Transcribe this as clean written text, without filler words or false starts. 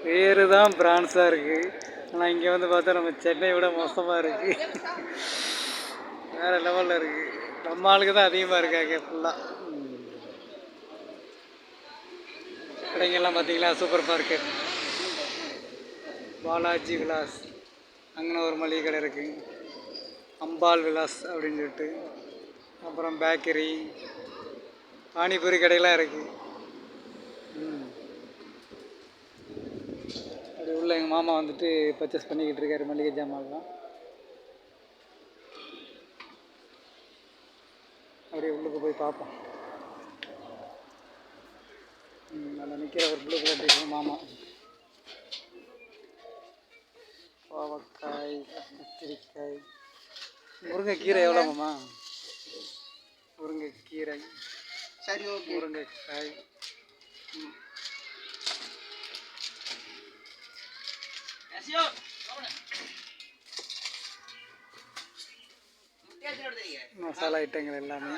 பேரு தான் பிரான்ஸாக இருக்குது, ஆனால் இங்கே வந்து பார்த்தா நம்ம சென்னை விட மோசமாக இருக்குது. வேறு லெவலில் இருக்குது. நம்ம ஆளுக்கு தான் அதிகமாக இருக்காங்க ஃபுல்லாக. கடைங்கெல்லாம் பார்த்தீங்களா, சூப்பர் மார்க்கெட், பாலாஜி விலாஸ், அங்கே ஒரு மளிகை கடை இருக்குது, அம்பாள் விலாஸ் அப்படின்னு சொல்லிட்டு. அப்புறம் பேக்கரி, பானிபூரி கடையெல்லாம் இருக்குது. அப்படி உள்ள எங்கள் மாமா வந்துட்டு பர்ச்சேஸ் பண்ணிக்கிட்டு இருக்காரு மளிகை ஜாமான்லாம். அப்படியே உள்ளுக்கு போய் பார்ப்போம். அதில் நிற்கிற ஒரு ப்ளூ கலர் டிஷர்ட் மாமா. பாவக்காய், கத்திரிக்காய், முருங்கைக்கீரை எவ்வளோ மாமா? முருங்கைக்கீரை, சரி, ஓகே. முருங்கைக்காய், மசாலா ஐட்டங்கள் எல்லாமே.